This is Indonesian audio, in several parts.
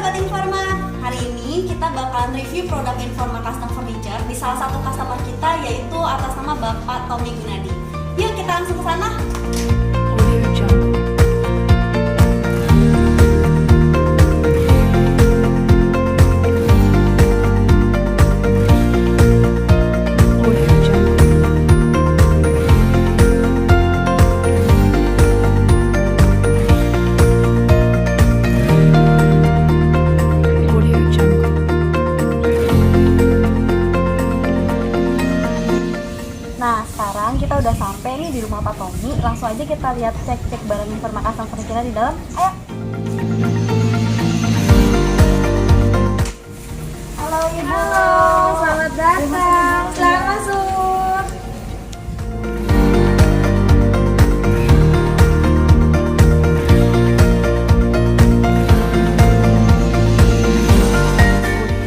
Sobat Informa, hari ini kita bakalan review produk Informa Custom Furniture di salah satu customer kita, yaitu atas nama Bapak Tommy Gunadi. Yuk kita langsung ke sana. Nah, sekarang kita udah sampai nih di rumah Pak Tommy. Langsung aja kita lihat cek barang Informa Custom Furniture di dalam. Ayo. Halo Ibu. Halo, selamat datang. Selamat masuk.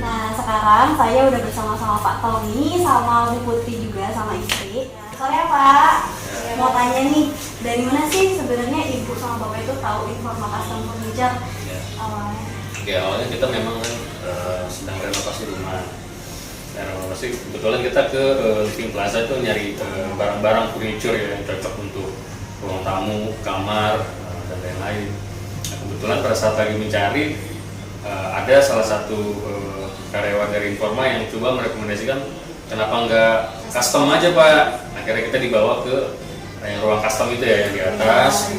Nah, sekarang saya udah bersama-sama Pak Tommy, sama Bu Putri juga, sama istri. Sore ya Pak. Mau tanya nih, dari mana sih sebenarnya Ibu sama Bapak itu tahu Informa Custom Furniture? Awalnya. Oke, awalnya kita memang kan sedang renovasi rumah. Nah, renovasi kebetulan kita ke Living Plaza itu nyari barang-barang furniture ya, yang cocok untuk ruang tamu, kamar, dan lain-lain. Nah, kebetulan pada saat lagi mencari ada salah satu karyawan dari Informa yang coba merekomendasikan kenapa nggak custom aja Pak. Akhirnya kita dibawa ke yang ruang custom itu ya, yang di atas.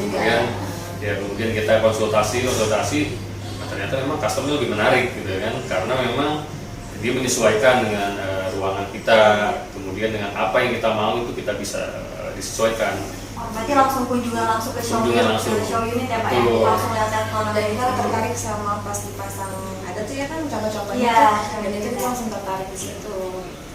Kemudian kita konsultasi. Nah, ternyata memang customnya lebih menarik gitu ya kan, karena memang dia menyesuaikan dengan ruangan kita, kemudian dengan apa yang kita mau itu kita bisa disesuaikan. Oh, berarti langsung kunjungan langsung ke show unit ya Pak ya? Langsung lihat-lihat produk Dan dari kita tertarik sama pas dipasang ada tuh ya kan contoh-contohnya Iya. tuh. Dan itu kita langsung tertarik di situ.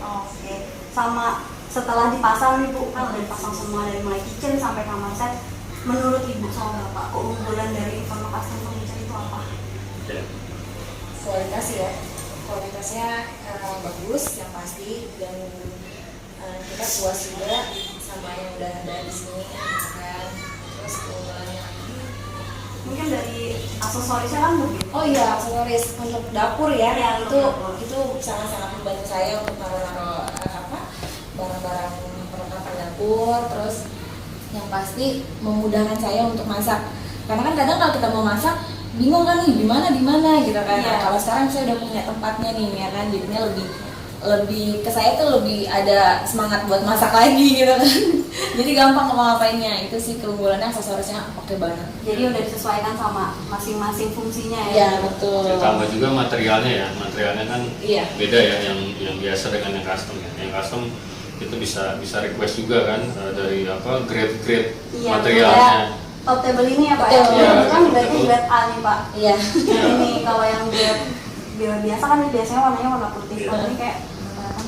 Oke. Sama setelah dipasang nih Bu, kan udah dipasang semua dari mulai kitchen sampai kamar set. Menurut Ibu sama Bapak, keunggulan dari Informa Custom Furniture itu apa? Ya. Kualitas ya, kualitasnya bagus yang pasti, dan kita puas juga sama yang udah ada di sini kan. Terus keunggulannya lagi, Mungkin dari aksesorisnya kan lebih. oh iya, aksesoris untuk dapur ya, Iya, itu untuk dapur. itu sangat-sangat membantu saya untuk naruh barang-barang perlengkapan dapur. Terus yang pasti memudahkan saya untuk masak, karena kan kadang kalau kita mau masak bingung kan nih di mana gitu kan. Iya. Nah, kalau sekarang saya udah punya tempatnya nih ya kan, jadinya lebih ke saya tuh lebih ada semangat buat masak lagi gitu kan. Jadi gampang ngapa-ngapainnya. Itu sih keunggulannya, aksesorisnya oke banget. Jadi udah disesuaikan sama masing-masing fungsinya ya. Iya betul. Tambah juga materialnya ya, materialnya kan Iya. beda ya, yang biasa dengan yang custom ya. Yang custom itu bisa request juga kan dari apa grade Iya, materialnya. Top table ini ya Pak Betul. ya. Ini kan Betul. berarti grade A nih Pak. Iya. Ini kalau yang grade biasa kan biasanya warnanya warna putih. Iya. Kalau ini kayak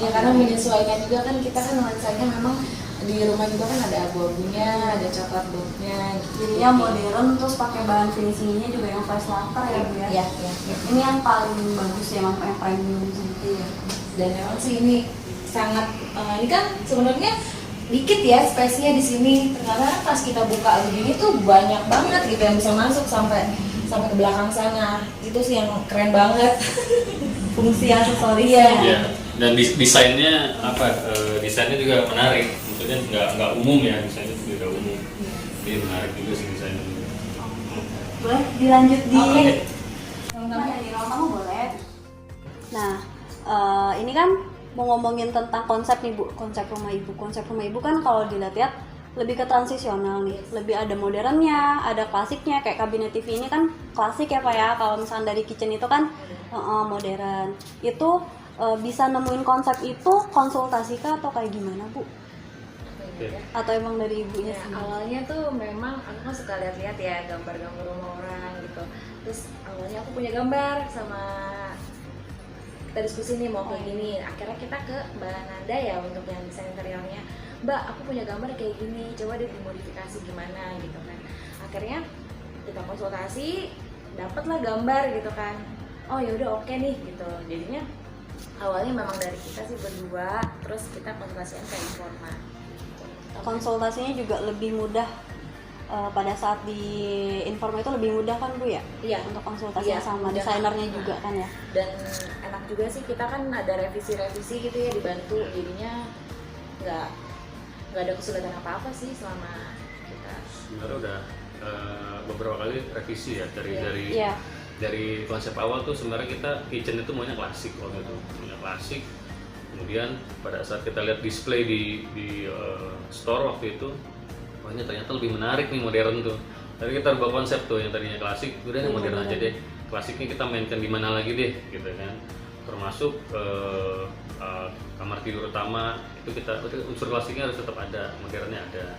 Ya karena menyesuaikan juga kan, kita kan nuansanya memang di rumah juga kan ada abu-abunya, ada coklat goldnya gitu. jadinya modern, terus pakai bahan finishingnya juga yang fresh lacquer ya Bu ya. Iya. Ini yang paling bagus ya, yang premium gitu ya. Dan memang sih ini sangat ini kan sebenarnya dikit ya space-nya di sini. Ternyata pas kita buka begini tuh banyak banget gitu yang bisa masuk sampai ke belakang sana. Itu sih yang keren banget. Fungsi aksesorisnya. Iya. Iya. Dan desainnya apa? Desainnya juga menarik. Maksudnya nggak umum ya, desainnya juga nggak umum. Jadi menarik juga sih desainnya. Boleh dilanjut di Oke. di ruang tamu boleh. Nah, ini kan mau ngomongin tentang konsep nih Bu, konsep rumah Ibu. Konsep rumah Ibu kan kalau dilihat lebih ke transisional nih, lebih ada modernnya, ada klasiknya. Kayak kabinet TV ini kan klasik ya Pak ya. Kalau misalnya dari kitchen itu kan modern. Itu bisa nemuin konsep itu konsultasi kah atau kayak gimana Bu? Atau emang dari ibunya Ya, sendiri? awalnya tuh memang aku kan suka lihat-lihat ya gambar-gambar rumah orang gitu. Terus awalnya aku punya gambar sama, kita diskusi nih mau kayak gini. Akhirnya kita ke Mbak Nanda ya untuk yang desain interiornya. Mbak, aku punya gambar kayak gini, coba deh dimodifikasi gimana gitu kan. Akhirnya kita konsultasi, dapatlah gambar gitu kan. Oh ya udah oke nih gitu. Jadinya awalnya memang dari kita sih berdua, terus kita konsultasikan ke Informa. Konsultasinya juga lebih mudah pada saat di Informa itu lebih mudah kan Bu ya? Iya. Untuk konsultasi Iya, sama mudah. desainernya juga kan ya? Dan enak juga sih, kita kan ada revisi-revisi gitu ya, dibantu, jadinya nggak ada kesulitan apa-apa sih selama kita. Sebenarnya udah beberapa kali revisi ya dari Iya. dari konsep awal tuh sebenarnya kita kitchen itu maunya klasik waktu itu, maunya klasik. Kemudian pada saat kita lihat display di store waktu itu, wah ini ternyata lebih menarik nih, modern tuh. Tadi kita rubah konsep tuh, yang tadinya klasik, udah yang modern aja deh. Klasiknya kita mainkan di mana lagi deh, gitu kan. Termasuk kamar tidur utama itu kita unsur klasiknya harus tetap ada, modernnya ada.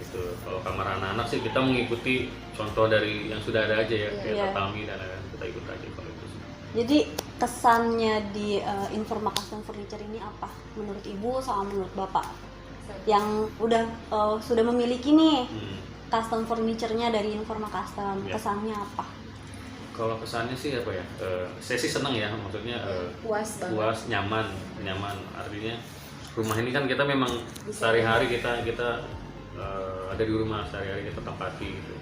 Gitu. Kalau kamar anak-anak sih kita mengikuti contoh dari yang sudah ada aja ya, kayak tatami dan lain-lain, kita ikut aja kalau itu. Jadi kesannya di Informa Custom Furniture ini apa menurut Ibu sama menurut Bapak? Yang udah sudah memiliki nih custom furniture-nya dari Informa Custom, kesannya apa? Kalau kesannya sih apa ya? Saya sih senang ya, maksudnya Puas banget. puas, nyaman. Artinya rumah ini kan kita memang sehari-hari kita ada di rumah, sehari-hari kita tempati gitu.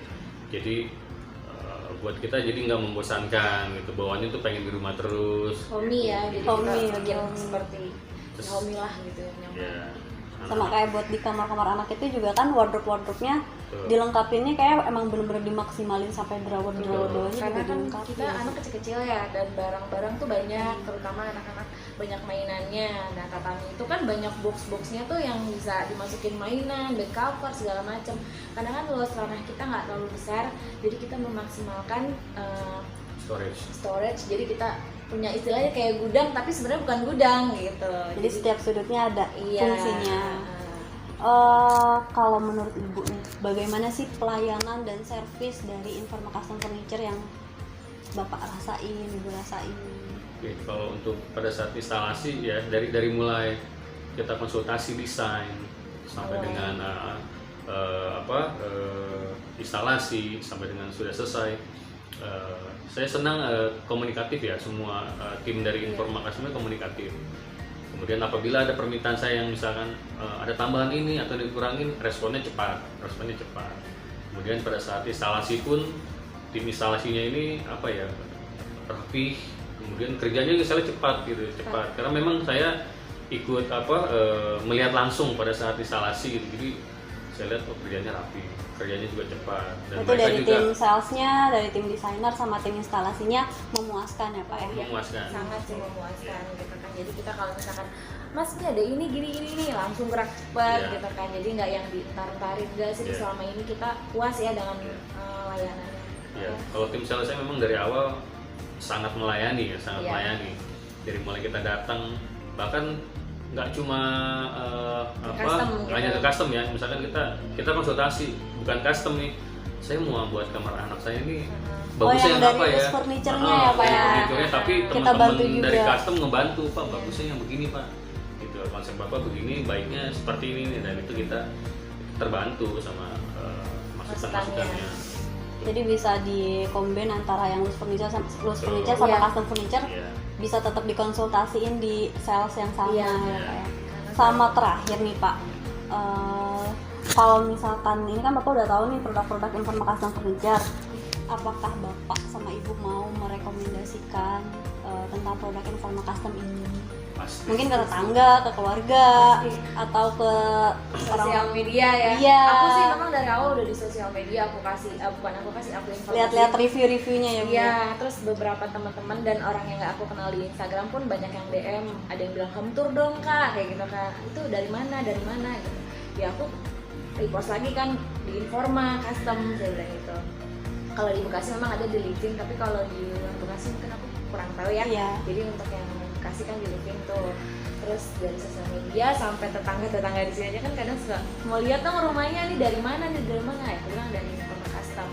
Jadi buat kita jadi nggak membosankan gitu, bawaannya tuh pengen di rumah terus. Homey ya, jadi Homey, kita bikin homey. seperti homey lah gitu, nyaman. Ya. Sama kayak buat di kamar-kamar anak itu juga kan wardrobe-nya Betul. dilengkapinnya kayak emang bener-bener dimaksimalin sampai drawer-drawer-nya juga Karena kan dilengkapi. kita anak kecil-kecil ya, dan barang-barang tuh banyak, terutama anak-anak banyak mainannya. Nah, tatami itu kan banyak box-boxnya tuh yang bisa dimasukin mainan, bed cover, segala macam. Karena kan luas ranah kita nggak terlalu besar, jadi kita memaksimalkan storage. Jadi kita punya istilahnya kayak gudang, tapi sebenarnya bukan gudang gitu. Jadi setiap sudutnya ada fungsinya. Kalau menurut Ibu nih, bagaimana sih pelayanan dan servis dari Informa Custom Furniture yang Bapak rasain, Ibu rasain? Oke, kalau untuk pada saat instalasi ya dari mulai kita konsultasi desain sampai dengan instalasi sampai dengan sudah selesai, saya senang komunikatif ya, semua tim dari Informa Custom komunikatif. Kemudian apabila ada permintaan saya yang misalkan ada tambahan ini atau dikurangin, responnya cepat. Kemudian pada saat instalasi pun tim instalasinya ini rapi, kemudian kerjanya misalnya cepat. Karena memang saya ikut melihat langsung pada saat instalasi gitu, jadi saya lihat kerjanya rapi, kerjanya juga cepat. Dan itu dari tim salesnya, dari tim desainer sama tim instalasinya memuaskan ya Pak ya? Memuaskan. Sangat sih memuaskan gitu kan. Jadi kita kalau misalkan Mas ini ada ini gini langsung gerak cepat gitu kan. Jadi nggak yang ditar-tarin, enggak sih. Selama ini kita puas ya dengan layanannya. Iya, kalau tim sales saya memang dari awal sangat melayani. Dari mulai kita datang, bahkan nggak cuma hanya ke custom ya. Misalkan kita konsultasi, bukan custom nih, saya mau buat kamar anak saya ini bagusnya yang apa dari ya? furniture-nya ya Pak ya? Furniture-nya, tapi Kita bantu teman-teman juga. dari custom ngebantu, Pak bagusnya yang begini Pak. Gitu, konsep Bapak begini, baiknya seperti ini nih, dan itu kita terbantu sama masukan-masukannya. Jadi bisa dikombin antara yang loose furniture sama custom furniture, bisa tetap dikonsultasiin di sales yang sama ya Pak ya. Sama terakhir nih Pak, kalau misalkan ini kan Bapak udah tahu nih produk-produk Informa Custom Furniture, apakah Bapak sama Ibu mau merekomendasikan tentang produk Informa Custom ini? Pasti. Mungkin ke tetangga, ke keluarga, atau ke Sosial media ya. Iya. Aku sih memang dari awal udah di sosial media aku informasi. Lihat-lihat review-reviewnya ya Bu. Iya, terus beberapa teman-teman dan orang yang nggak aku kenal di Instagram pun banyak yang DM, ada yang bilang home tour dong Kak, kayak gitu Kak. Itu dari mana gitu. Ya aku repost lagi kan di Informa Custom, saya bilang gitu. Kalau di Bekasi memang ada di LinkedIn, tapi kalau di luar Bekasi mungkin aku kurang tahu ya. Iya. Jadi untuk yang Bekasi kan di LinkedIn tuh. Terus dari sosial media sampai tetangga di sini aja kan kadang suka mau lihat dong rumahnya nih dari mana ya, aku bilang dari Informa Custom.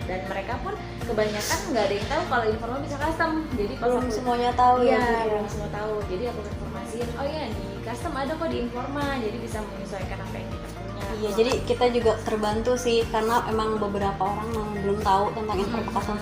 Dan mereka pun kebanyakan nggak ada yang tahu kalau Informa bisa custom. Jadi pas Belum aku semuanya tahu ya Bu. belum semua tahu. Jadi aku informasiin, oh ya di custom ada kok di Informa, jadi bisa menyesuaikan apa yang kita punya. Iya, jadi kita juga terbantu sih karena emang beberapa orang yang belum tahu tentang Informa Custom.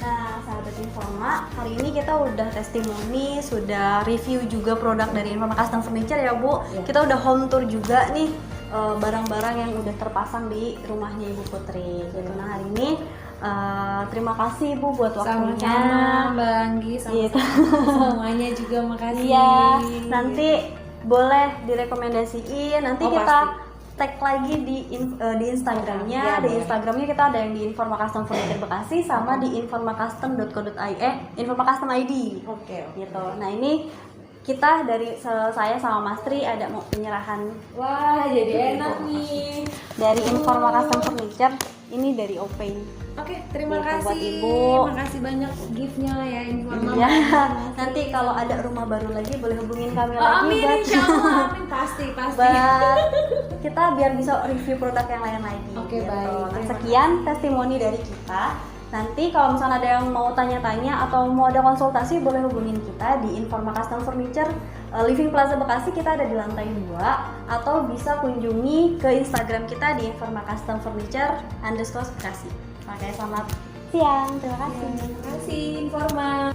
Nah, sahabat Informa, hari ini kita udah testimoni, sudah review juga produk dari Informa Custom Furniture ya Bu. Kita udah home tour juga nih. barang-barang yang udah terpasang di rumahnya Ibu Putri gitu. Nah hari ini terima kasih Ibu buat waktunya. Sama-sama Mbak Anggi, Gitu. semuanya juga makasih. Iya, nanti boleh direkomendasiin. Nanti Oh, kita pasti. tag lagi di Instagramnya. Iya, Di boleh. Instagramnya kita ada yang di Informa Custom Furniture Bekasi sama di informacustom.co.id, Informa Custom ID. Oke. Gitu. Nah ini kita dari saya sama Mas Tri ada mau penyerahan Wah, jadi enak nih. dari Informa Custom Furniture. Ini dari Open. Oke, terima Gitu, kasih. buat Ibu. Makasih banyak gift-nya ya, Informa. Iya. Nanti kalau ada rumah baru lagi boleh hubungin kami Oh, lagi. amin, buat- insyaallah, amin pasti. buat kita biar bisa review produk yang lain lagi. Oke, gitu. baik. Nah, Terima sekian testimoni dari kita. Nanti kalau misalnya ada yang mau tanya-tanya atau mau ada konsultasi boleh hubungin kita di Informa Custom Furniture Living Plaza Bekasi. Kita ada di lantai 2 atau bisa kunjungi ke Instagram kita di Informa Custom Furniture _Bekasi. Oke, selamat siang. Terima kasih. Terima kasih, Informa.